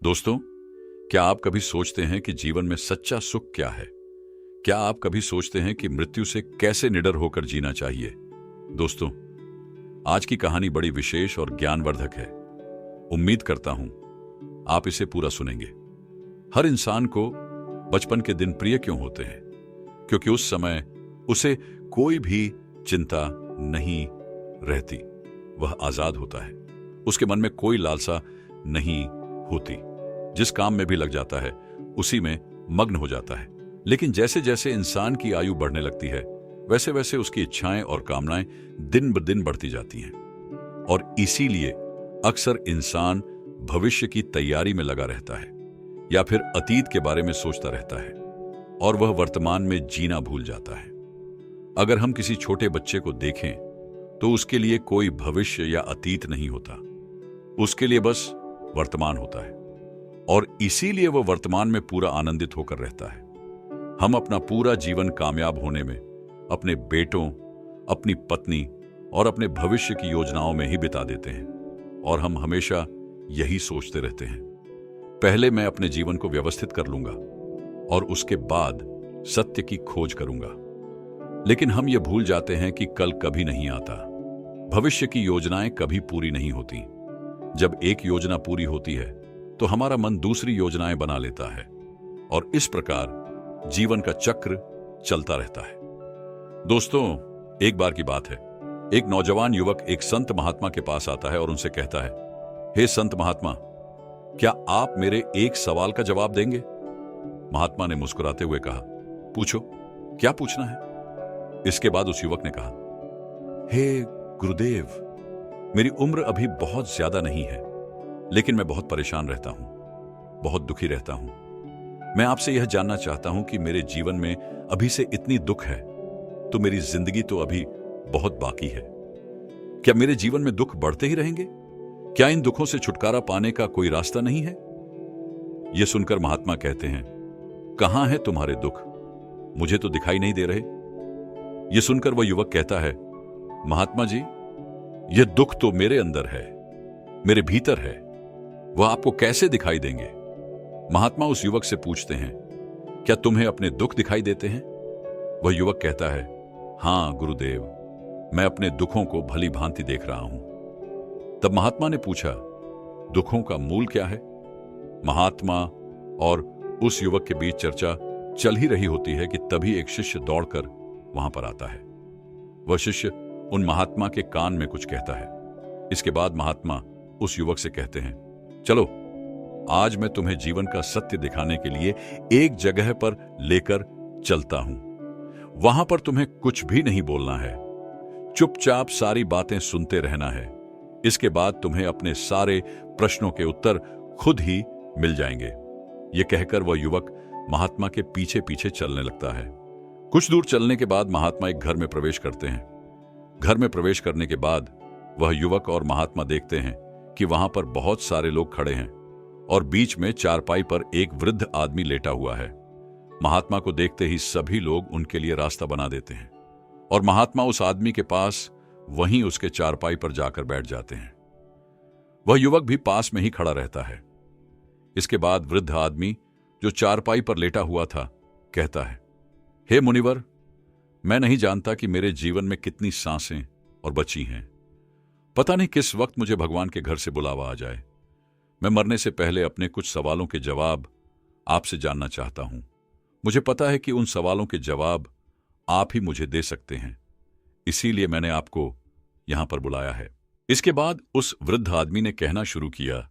दोस्तों, क्या आप कभी सोचते हैं कि जीवन में सच्चा सुख क्या है? क्या आप कभी सोचते हैं कि मृत्यु से कैसे निडर होकर जीना चाहिए? दोस्तों, आज की कहानी बड़ी विशेष और ज्ञानवर्धक है। उम्मीद करता हूं आप इसे पूरा सुनेंगे। हर इंसान को बचपन के दिन प्रिय क्यों होते हैं? क्योंकि उस समय उसे कोई भी चिंता नहीं रहती। वह आजाद होता है। उसके मन में कोई लालसा नहीं होती। जिस काम में भी लग जाता है उसी में मग्न हो जाता है। लेकिन जैसे जैसे इंसान की आयु बढ़ने लगती है वैसे वैसे उसकी इच्छाएं और कामनाएं दिन ब दिन बढ़ती जाती हैं। और इसीलिए अक्सर इंसान भविष्य की तैयारी में लगा रहता है या फिर अतीत के बारे में सोचता रहता है और वह वर्तमान में जीना भूल जाता है। अगर हम किसी छोटे बच्चे को देखें तो उसके लिए कोई भविष्य या अतीत नहीं होता। उसके लिए बस वर्तमान होता है और इसीलिए वह वर्तमान में पूरा आनंदित होकर रहता है। हम अपना पूरा जीवन कामयाब होने में, अपने बेटों, अपनी पत्नी और अपने भविष्य की योजनाओं में ही बिता देते हैं और हम हमेशा यही सोचते रहते हैं, पहले मैं अपने जीवन को व्यवस्थित कर लूंगा और उसके बाद सत्य की खोज करूंगा। लेकिन हम ये भूल जाते हैं कि कल कभी नहीं आता। भविष्य की योजनाएं कभी पूरी नहीं होती। जब एक योजना पूरी होती है तो हमारा मन दूसरी योजनाएं बना लेता है और इस प्रकार जीवन का चक्र चलता रहता है। दोस्तों, एक बार की बात है, एक नौजवान युवक एक संत महात्मा के पास आता है और उनसे कहता है, हे संत महात्मा, क्या आप मेरे एक सवाल का जवाब देंगे? महात्मा ने मुस्कुराते हुए कहा, पूछो, क्या पूछना है? इसके बाद उस युवक ने कहा, हे गुरुदेव, मेरी उम्र अभी बहुत ज्यादा नहीं है, लेकिन मैं बहुत परेशान रहता हूं, बहुत दुखी रहता हूं। मैं आपसे यह जानना चाहता हूं कि मेरे जीवन में अभी से इतनी दुख है तो मेरी जिंदगी तो अभी बहुत बाकी है। क्या मेरे जीवन में दुख बढ़ते ही रहेंगे? क्या इन दुखों से छुटकारा पाने का कोई रास्ता नहीं है? यह सुनकर महात्मा कहते हैं, कहां है तुम्हारे दुख? मुझे तो दिखाई नहीं दे रहे। यह सुनकर वह युवक कहता है, महात्मा जी, यह दुख तो मेरे अंदर है, मेरे भीतर है, वह आपको कैसे दिखाई देंगे? महात्मा उस युवक से पूछते हैं, क्या तुम्हें अपने दुख दिखाई देते हैं? वह युवक कहता है, हां गुरुदेव, मैं अपने दुखों को भली भांति देख रहा हूं। तब महात्मा ने पूछा, दुखों का मूल क्या है? महात्मा और उस युवक के बीच चर्चा चल ही रही होती है कि तभी एक शिष्य दौड़कर वहां पर आता है। वह शिष्य उन महात्मा के कान में कुछ कहता है। इसके बाद महात्मा उस युवक से कहते हैं, चलो, आज मैं तुम्हें जीवन का सत्य दिखाने के लिए एक जगह पर लेकर चलता हूं। वहां पर तुम्हें कुछ भी नहीं बोलना है, चुपचाप सारी बातें सुनते रहना है। इसके बाद तुम्हें अपने सारे प्रश्नों के उत्तर खुद ही मिल जाएंगे। यह कहकर वह युवक महात्मा के पीछे पीछे चलने लगता है। कुछ दूर चलने के बाद महात्मा एक घर में प्रवेश करते हैं। घर में प्रवेश करने के बाद वह युवक और महात्मा देखते हैं कि वहां पर बहुत सारे लोग खड़े हैं और बीच में चारपाई पर एक वृद्ध आदमी लेटा हुआ है। महात्मा को देखते ही सभी लोग उनके लिए रास्ता बना देते हैं और महात्मा उस आदमी के पास वहीं उसके चारपाई पर जाकर बैठ जाते हैं। वह युवक भी पास में ही खड़ा रहता है। इसके बाद वृद्ध आदमी जो चारपाई पर लेटा हुआ था कहता है, हे मुनिवर, मैं नहीं जानता कि मेरे जीवन में कितनी सांसें और बची हैं। पता नहीं किस वक्त मुझे भगवान के घर से बुलावा आ जाए। मैं मरने से पहले अपने कुछ सवालों के जवाब आपसे जानना चाहता हूं। मुझे पता है कि उन सवालों के जवाब आप ही मुझे दे सकते हैं, इसीलिए मैंने आपको यहां पर बुलाया है। इसके बाद उस वृद्ध आदमी ने कहना शुरू किया,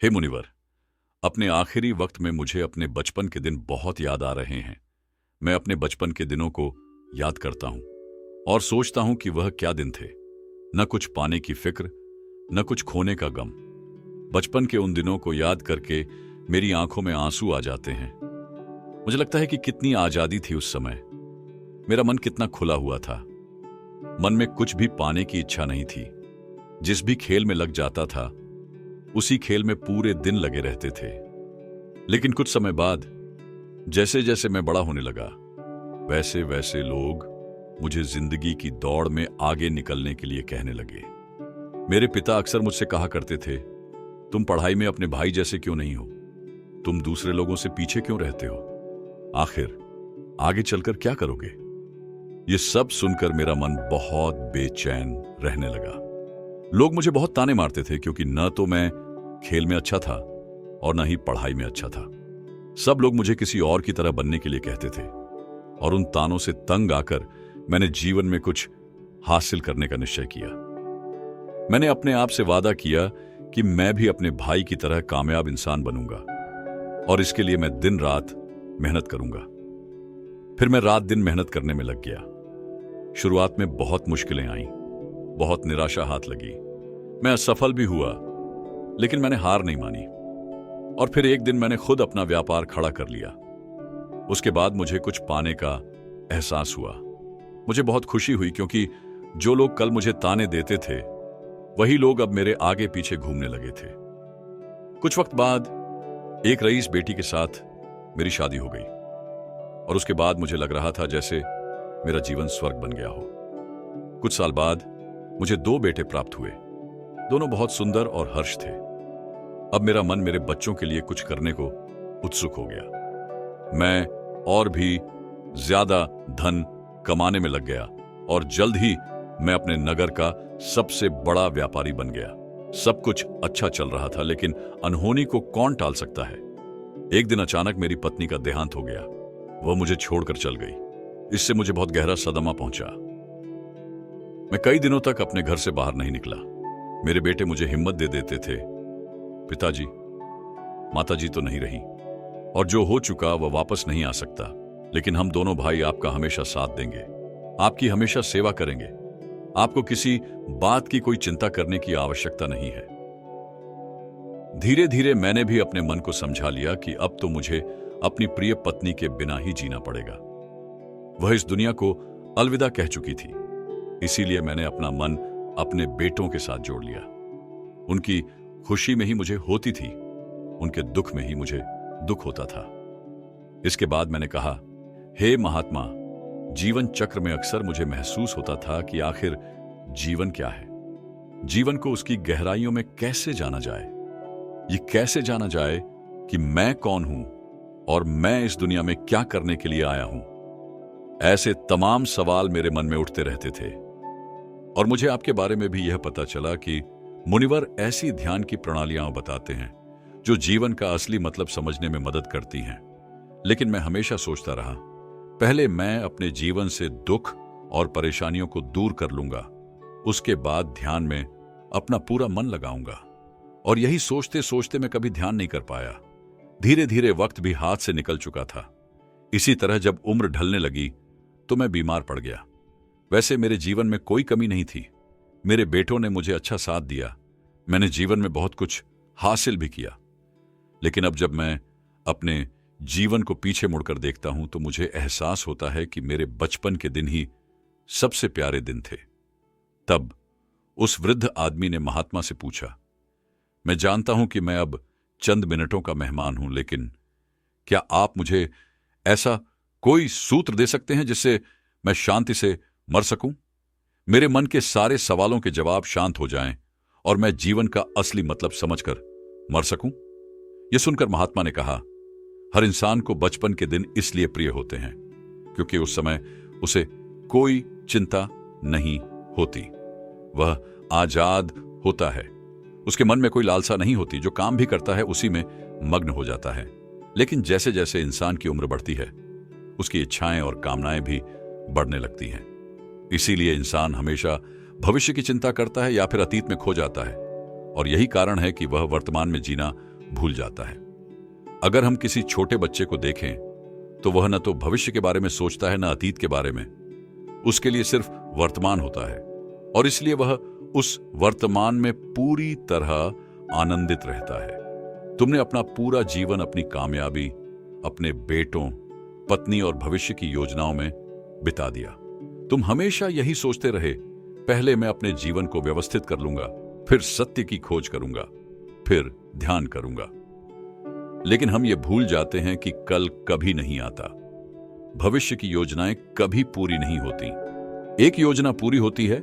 हे मुनिवर, अपने आखिरी वक्त में मुझे अपने बचपन के दिन बहुत याद आ रहे हैं। मैं अपने बचपन के दिनों को याद करता हूं और सोचता हूं कि वह क्या दिन थे। न कुछ पाने की फिक्र, न कुछ खोने का गम। बचपन के उन दिनों को याद करके मेरी आंखों में आंसू आ जाते हैं। मुझे लगता है कि कितनी आजादी थी उस समय। मेरा मन कितना खुला हुआ था। मन में कुछ भी पाने की इच्छा नहीं थी। जिस भी खेल में लग जाता था उसी खेल में पूरे दिन लगे रहते थे। लेकिन कुछ समय बाद जैसे जैसे मैं बड़ा होने लगा वैसे वैसे लोग मुझे जिंदगी की दौड़ में आगे निकलने के लिए कहने लगे। मेरे पिता अक्सर मुझसे कहा करते थे, तुम पढ़ाई में अपने भाई जैसे क्यों नहीं हो? तुम दूसरे लोगों से पीछे क्यों रहते हो? आखिर आगे चलकर क्या करोगे? ये सब सुनकर मेरा मन बहुत बेचैन रहने लगा। लोग मुझे बहुत ताने मारते थे क्योंकि न तो मैं खेल में अच्छा था और न ही पढ़ाई में अच्छा था। सब लोग मुझे किसी और की तरह बनने के लिए कहते थे और उन तानों से तंग आकर मैंने जीवन में कुछ हासिल करने का निश्चय किया। मैंने अपने आप से वादा किया कि मैं भी अपने भाई की तरह कामयाब इंसान बनूंगा और इसके लिए मैं दिन रात मेहनत करूंगा। फिर मैं रात दिन मेहनत करने में लग गया। शुरुआत में बहुत मुश्किलें आईं, बहुत निराशा हाथ लगी। मैं असफल भी हुआ, लेकिन मैंने हार नहीं मानी और फिर एक दिन मैंने खुद अपना व्यापार खड़ा कर लिया। उसके बाद मुझे कुछ पाने का एहसास हुआ। मुझे बहुत खुशी हुई क्योंकि जो लोग कल मुझे ताने देते थे वही लोग अब मेरे आगे पीछे घूमने लगे थे। कुछ वक्त बाद एक रईस बेटी के साथ मेरी शादी हो गई और उसके बाद मुझे लग रहा था जैसे मेरा जीवन स्वर्ग बन गया हो। कुछ साल बाद मुझे 2 बेटे प्राप्त हुए। दोनों बहुत सुंदर और हर्ष थे। अब मेरा मन मेरे बच्चों के लिए कुछ करने को उत्सुक हो गया। मैं और भी ज्यादा धन कमाने में लग गया और जल्द ही मैं अपने नगर का सबसे बड़ा व्यापारी बन गया। सब कुछ अच्छा चल रहा था, लेकिन अनहोनी को कौन टाल सकता है। एक दिन अचानक मेरी पत्नी का देहांत हो गया। वह मुझे छोड़कर चल गई। इससे मुझे बहुत गहरा सदमा पहुंचा। मैं कई दिनों तक अपने घर से बाहर नहीं निकला। मेरे बेटे मुझे हिम्मत दे देते थे, पिताजी, माताजी तो नहीं रही और जो हो चुका वह वापस नहीं आ सकता, लेकिन हम दोनों भाई आपका हमेशा साथ देंगे, आपकी हमेशा सेवा करेंगे। आपको किसी बात की कोई चिंता करने की आवश्यकता नहीं है। धीरे धीरे मैंने भी अपने मन को समझा लिया कि अब तो मुझे अपनी प्रिय पत्नी के बिना ही जीना पड़ेगा। वह इस दुनिया को अलविदा कह चुकी थी। इसीलिए मैंने अपना मन अपने बेटों के साथ जोड़ लिया। उनकी खुशी में ही मुझे होती थी, उनके दुख में ही मुझे दुख होता था। इसके बाद मैंने कहा, हे महात्मा, जीवन चक्र में अक्सर मुझे महसूस होता था कि आखिर जीवन क्या है। जीवन को उसकी गहराइयों में कैसे जाना जाए। ये कैसे जाना जाए कि मैं कौन हूं और मैं इस दुनिया में क्या करने के लिए आया हूं। ऐसे तमाम सवाल मेरे मन में उठते रहते थे और मुझे आपके बारे में भी यह पता चला कि मुनिवर ऐसी ध्यान की प्रणालियां बताते हैं जो जीवन का असली मतलब समझने में मदद करती हैं। लेकिन मैं हमेशा सोचता रहा, पहले मैं अपने जीवन से दुख और परेशानियों को दूर कर लूंगा, उसके बाद ध्यान में अपना पूरा मन लगाऊंगा। और यही सोचते सोचते मैं कभी ध्यान नहीं कर पाया। धीरे धीरे वक्त भी हाथ से निकल चुका था। इसी तरह जब उम्र ढलने लगी तो मैं बीमार पड़ गया। वैसे मेरे जीवन में कोई कमी नहीं थी। मेरे बेटों ने मुझे अच्छा साथ दिया। मैंने जीवन में बहुत कुछ हासिल भी किया। लेकिन अब जब मैं अपने जीवन को पीछे मुड़कर देखता हूं तो मुझे एहसास होता है कि मेरे बचपन के दिन ही सबसे प्यारे दिन थे। तब उस वृद्ध आदमी ने महात्मा से पूछा, मैं जानता हूं कि मैं अब चंद मिनटों का मेहमान हूं, लेकिन क्या आप मुझे ऐसा कोई सूत्र दे सकते हैं जिससे मैं शांति से मर सकूं? मेरे मन के सारे सवालों के जवाब शांत हो जाएं और मैं जीवन का असली मतलब समझकर मर सकूं। यह सुनकर महात्मा ने कहा, हर इंसान को बचपन के दिन इसलिए प्रिय होते हैं क्योंकि उस समय उसे कोई चिंता नहीं होती। वह आजाद होता है। उसके मन में कोई लालसा नहीं होती। जो काम भी करता है उसी में मग्न हो जाता है। लेकिन जैसे जैसे इंसान की उम्र बढ़ती है उसकी इच्छाएं और कामनाएं भी बढ़ने लगती हैं। इसीलिए इंसान हमेशा भविष्य की चिंता करता है या फिर अतीत में खो जाता है। और यही कारण है कि वह वर्तमान में जीना भूल जाता है। अगर हम किसी छोटे बच्चे को देखें तो वह न तो भविष्य के बारे में सोचता है न अतीत के बारे में। उसके लिए सिर्फ वर्तमान होता है और इसलिए वह उस वर्तमान में पूरी तरह आनंदित रहता है। तुमने अपना पूरा जीवन अपनी कामयाबी, अपने बेटों, पत्नी और भविष्य की योजनाओं में बिता दिया। तुम हमेशा यही सोचते रहे, पहले मैं अपने जीवन को व्यवस्थित कर लूंगा, फिर सत्य की खोज करूंगा, फिर ध्यान करूंगा। लेकिन हम ये भूल जाते हैं कि कल कभी नहीं आता। भविष्य की योजनाएं कभी पूरी नहीं होती। एक योजना पूरी होती है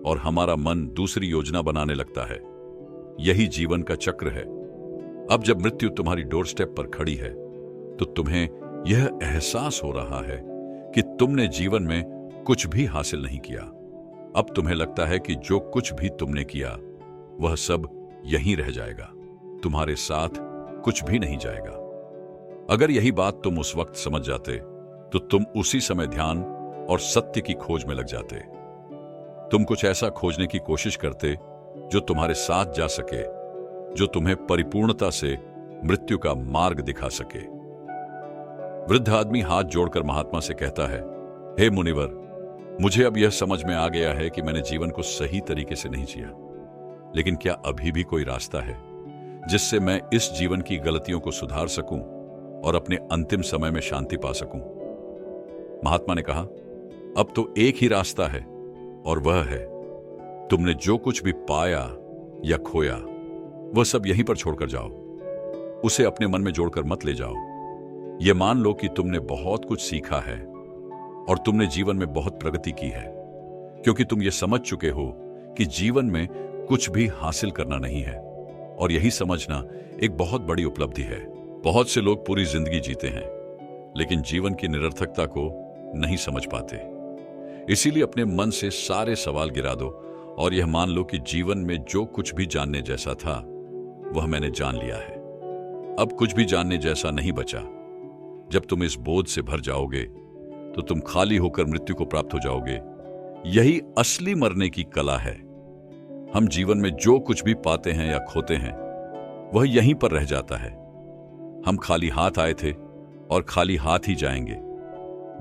और हमारा मन दूसरी योजना बनाने लगता है। यही जीवन का चक्र है। अब जब मृत्यु तुम्हारी डोरस्टेप पर खड़ी है तो तुम्हें यह एहसास हो रहा है कि तुमने जीवन में कुछ भी हासिल नहीं किया। अब तुम्हें लगता है कि जो कुछ भी तुमने किया वह सब यहीं रह जाएगा, तुम्हारे साथ कुछ भी नहीं जाएगा। अगर यही बात तुम उस वक्त समझ जाते तो तुम उसी समय ध्यान और सत्य की खोज में लग जाते। तुम कुछ ऐसा खोजने की कोशिश करते जो तुम्हारे साथ जा सके, जो तुम्हें परिपूर्णता से मृत्यु का मार्ग दिखा सके। वृद्ध आदमी हाथ जोड़कर महात्मा से कहता है, हे मुनिवर, मुझे अब यह समझ में आ गया है कि मैंने जीवन को सही तरीके से नहीं जिया, लेकिन क्या अभी भी कोई रास्ता है जिससे मैं इस जीवन की गलतियों को सुधार सकूं और अपने अंतिम समय में शांति पा सकूं? महात्मा ने कहा, अब तो एक ही रास्ता है और वह है तुमने जो कुछ भी पाया या खोया वह सब यहीं पर छोड़कर जाओ। उसे अपने मन में जोड़कर मत ले जाओ। यह मान लो कि तुमने बहुत कुछ सीखा है और तुमने जीवन में बहुत प्रगति की है, क्योंकि तुम ये समझ चुके हो कि जीवन में कुछ भी हासिल करना नहीं है, और यही समझना एक बहुत बड़ी उपलब्धि है। बहुत से लोग पूरी जिंदगी जीते हैं लेकिन जीवन की निरर्थकता को नहीं समझ पाते। इसीलिए अपने मन से सारे सवाल गिरा दो और यह मान लो कि जीवन में जो कुछ भी जानने जैसा था वह मैंने जान लिया है। अब कुछ भी जानने जैसा नहीं बचा। जब तुम इस बोझ से भर जाओगे तो तुम खाली होकर मृत्यु को प्राप्त हो जाओगे। यही असली मरने की कला है। हम जीवन में जो कुछ भी पाते हैं या खोते हैं वह यहीं पर रह जाता है। हम खाली हाथ आए थे और खाली हाथ ही जाएंगे।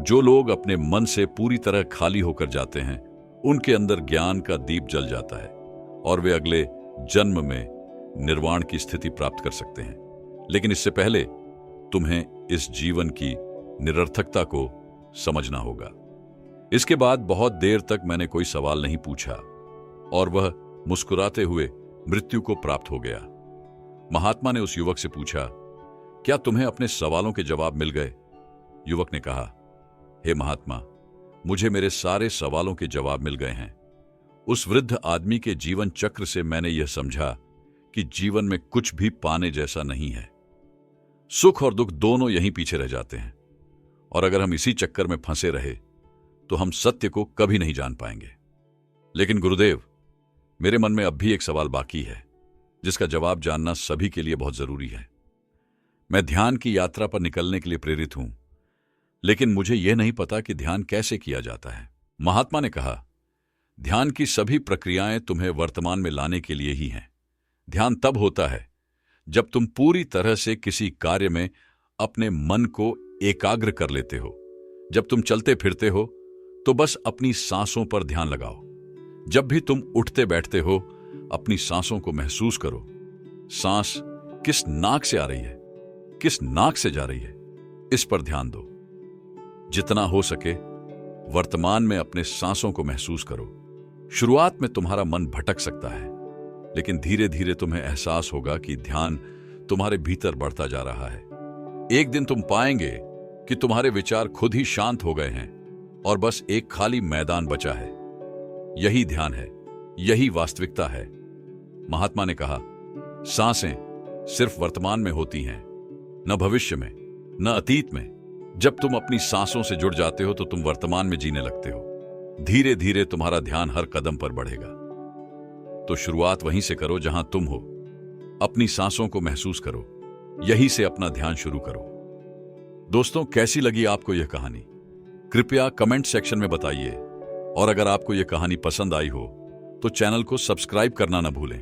जो लोग अपने मन से पूरी तरह खाली होकर जाते हैं उनके अंदर ज्ञान का दीप जल जाता है और वे अगले जन्म में निर्वाण की स्थिति प्राप्त कर सकते हैं। लेकिन इससे पहले तुम्हें इस जीवन की निरर्थकता को समझना होगा। इसके बाद बहुत देर तक मैंने कोई सवाल नहीं पूछा और वह मुस्कुराते हुए मृत्यु को प्राप्त हो गया। महात्मा ने उस युवक से पूछा, क्या तुम्हें अपने सवालों के जवाब मिल गए? युवक ने कहा, हे महात्मा, मुझे मेरे सारे सवालों के जवाब मिल गए हैं। उस वृद्ध आदमी के जीवन चक्र से मैंने यह समझा कि जीवन में कुछ भी पाने जैसा नहीं है। सुख और दुख दोनों यहीं पीछे रह जाते हैं, और अगर हम इसी चक्कर में फंसे रहे तो हम सत्य को कभी नहीं जान पाएंगे। लेकिन गुरुदेव, मेरे मन में अब भी एक सवाल बाकी है जिसका जवाब जानना सभी के लिए बहुत जरूरी है। मैं ध्यान की यात्रा पर निकलने के लिए प्रेरित हूं, लेकिन मुझे यह नहीं पता कि ध्यान कैसे किया जाता है। महात्मा ने कहा, ध्यान की सभी प्रक्रियाएं तुम्हें वर्तमान में लाने के लिए ही हैं। ध्यान तब होता है जब तुम पूरी तरह से किसी कार्य में अपने मन को एकाग्र कर लेते हो। जब तुम चलते फिरते हो तो बस अपनी सांसों पर ध्यान लगाओ। जब भी तुम उठते बैठते हो अपनी सांसों को महसूस करो। सांस किस नाक से आ रही है, किस नाक से जा रही है, इस पर ध्यान दो। जितना हो सके वर्तमान में अपने सांसों को महसूस करो। शुरुआत में तुम्हारा मन भटक सकता है, लेकिन धीरे धीरे तुम्हें एहसास होगा कि ध्यान तुम्हारे भीतर बढ़ता जा रहा है। एक दिन तुम पाएंगे कि तुम्हारे विचार खुद ही शांत हो गए हैं और बस एक खाली मैदान बचा है। यही ध्यान है, यही वास्तविकता है। महात्मा ने कहा, सांसें सिर्फ वर्तमान में होती हैं, न भविष्य में, न अतीत में। जब तुम अपनी सांसों से जुड़ जाते हो तो तुम वर्तमान में जीने लगते हो। धीरे धीरे तुम्हारा ध्यान हर कदम पर बढ़ेगा। तो शुरुआत वहीं से करो जहां तुम हो। अपनी सांसों को महसूस करो, यहीं से अपना ध्यान शुरू करो। दोस्तों, कैसी लगी आपको यह कहानी? कृपया कमेंट सेक्शन में बताइए, और अगर आपको यह कहानी पसंद आई हो तो चैनल को सब्सक्राइब करना न भूलें।